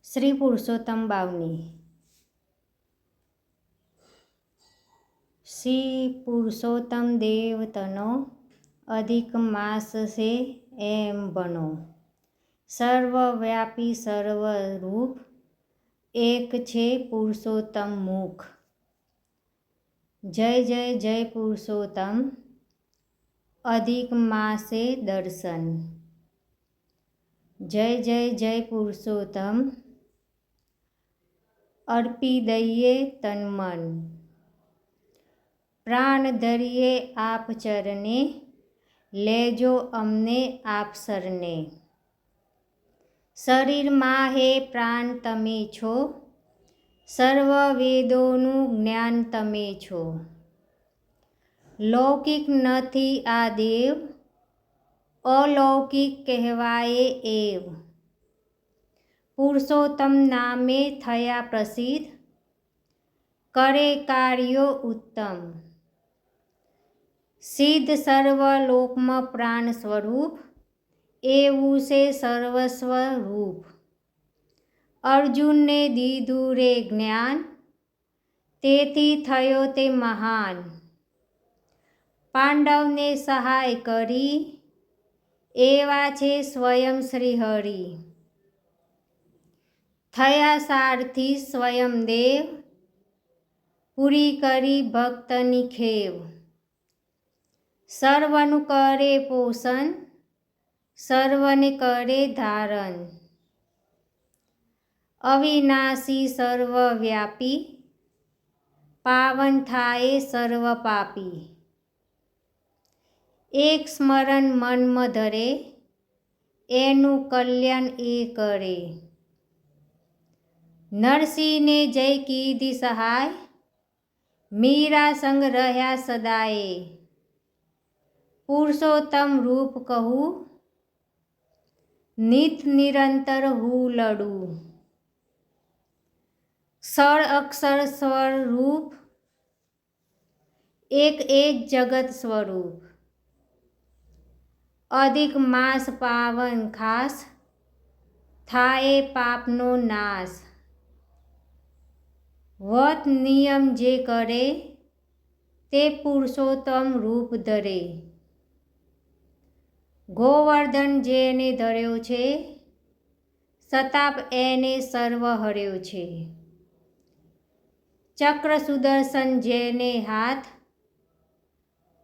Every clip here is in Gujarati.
શ્રી પુરુષોત્તમ બાવની શ્રી પુરુષોત્તમ દેવ તનો અધિક માસ છે એમ બનો સર્વવ્યાપી સર્વરૂપ એક છે પુરુષોત્તમ મુખ જય જય જય પુરુષોત્તમ અધિક માસે દર્શન જય જય જય પુરુષોત્તમ અર્પી દઈએ તન મન પ્રાણ ધરીએ આપ ચરણે લેજો અમને આપ સરને શરીરમાં હે પ્રાણ તમે છો સર્વ વેદોનું જ્ઞાન તમે છો લૌકિક નથી આ દેવ અલૌકિક કહેવાય એવ પુરુષોત્તમ નામે થયા પ્રસિદ્ધ કરે કાર્યો ઉત્તમ સિદ્ધ સર્વલોકમાં પ્રાણ સ્વરૂપ એવું છે સર્વસ્વ રૂપ અર્જુનને દીધું રે જ્ઞાન તેથી થયો તે મહાન પાંડવને સહાય કરી એવા છે સ્વયં શ્રી હરિ થયા સારથી સ્વયં દેવ પૂરી કરી ભક્તની ખેવ સર્વનું કરે પોષણ સર્વને કરે ધારણ અવિનાશી સર્વવ્યાપી પાવન થાય સર્વ પાપી એક સ્મરણ મનમાં ધરે એનું કલ્યાણ એ કરે નરસિંહને જય કીધી સહાય મીરા સંગ રહ્યા સદાએ પુરુષોત્તમ રૂપ કહું નિત નિરંતર હું લડું ક્ષર અક્ષર સ્વરૂપ એક જગત સ્વરૂપ અધિક માસ પાવન ખાસ થાય પાપનો નાશ વત નિયમ જે કરે તે પુરુષોત્તમ રૂપ ધરે ગોવર્ધન જેને ધર્યો છે સતાપ એને સર્વ હર્યો છે ચક્ર સુદર્શન જેને હાથ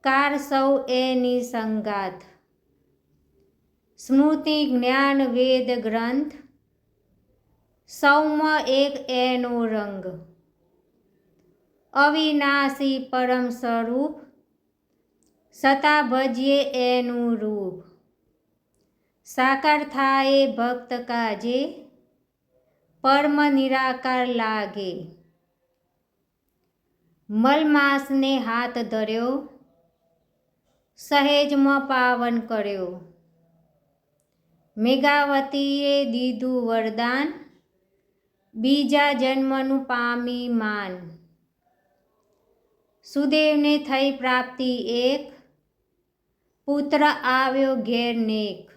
કાર સૌ એની સંગાથ સ્મૃતિ જ્ઞાન વેદ ગ્રંથ સૌમાં એક એનો રંગ અવિનાશી પરમ સ્વરૂપ સતા ભજીએ એનું રૂપ સાકાર થાય ભક્ત કાજે પરમ નિરાકાર લાગે મલમાસને હાથ ધર્યો સહેજમાં પાવન કર્યો મેઘાવતીએ દીધું વરદાન બીજા જન્મનું પામી માન સુદેવને થઈ પ્રાપ્તિ એક પુત્ર આવ્યો ઘેર નેક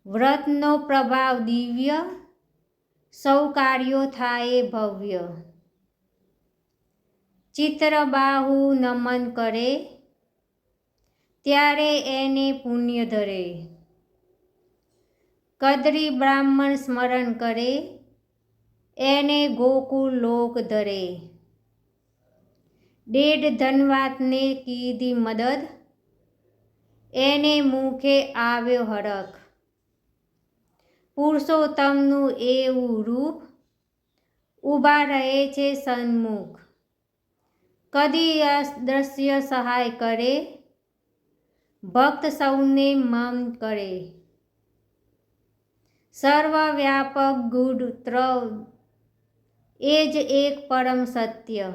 વ્રતનો પ્રભાવ દિવ્ય સૌ કાર્યો થાય ભવ્ય ચિત્રબાહુ નમન કરે ત્યારે એને પુણ્ય ધરે કદરી બ્રાહ્મણ સ્મરણ કરે એને ગોકુળ લોક ધરે ડેઢ ધનવાતને કીધી મદદ એને મુખે આવ્યો હરખ પુરુષોત્તમનું એવું રૂપ ઊભા રહે છે સન્મુખ કદી અદ્રશ્ય સહાય કરે ભક્ત સૌને મમ કરે સર્વવ્યાપક ગુઢ ત્રવ એ જ એક પરમ સત્ય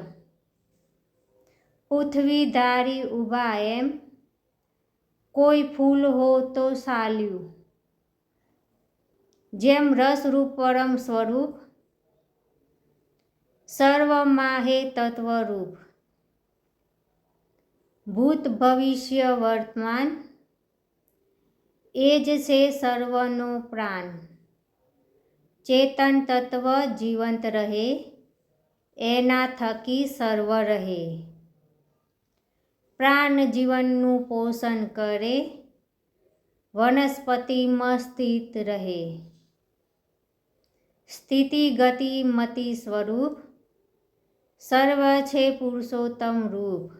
પૃથ્વી ધારી ઊભા એમ કોઈ ફૂલ હો તો સાલ્યું જેમ રસરૂપ પરમ સ્વરૂપ સર્વમાહે તત્વરૂપ ભૂત ભવિષ્ય વર્તમાન એ જ છે સર્વનો પ્રાણ ચેતન તત્વ જીવંત રહે, એના થકી સર્વ રહે. પ્રાણ જીવનનું પોષણ કરે, વનસ્પતિમાં સ્થિત રહે. સ્થિતિ ગતિ મતિ સ્વરૂપ, સર્વ છે પુરુષોત્તમ રૂપ.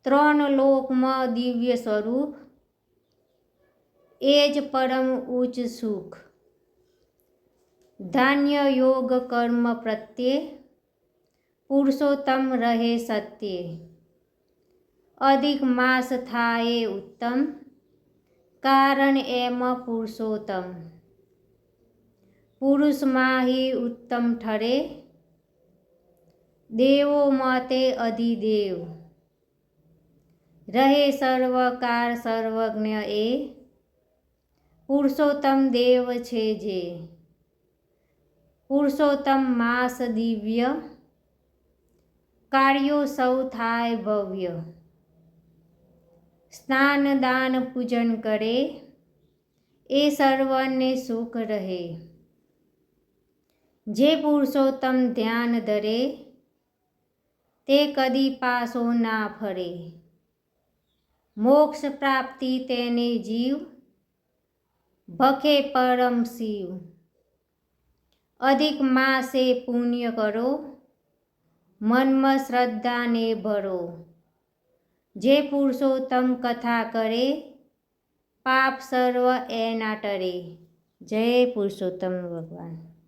ત્રણ લોકમાં દિવ્ય સ્વરૂપ, એ જ પરમ ઉચ્ચ સુખ. ધાન્ય યોગ કર્મ પ્રત્યે, પુરુષોત્તમ રહે સત્ય. અધિક માસ થાય ઉત્તમ, કારણ એમાં પુરુષોત્તમ. પુરુષમાં હિ ઉત્તમ ઠરે, દેવોમાં તે અધિદેવ. રહે સર્વકાળ સર્વજ્ઞ એ, પુરુષોત્તમ દેવ છે જે. પુરુષોત્તમ માસ દિવ્ય, કાર્યો સૌ થાય ભવ્ય. સ્નાન દાન પૂજન કરે, એ સર્વને સુખ રહે. જે પુરુષોત્તમ ધ્યાન ધરે, તે કદી પાછો ના ફરે. મોક્ષ પ્રાપ્તિ તેને જીવ, ભખે પરમ શિવ. અધિક માસે પુણ્ય કરો, મનમાં શ્રદ્ધાને ભરો. જે પુરુષોત્તમ કથા કરે, પાપ સર્વ એના ટરે. જય પુરુષોત્તમ ભગવાન.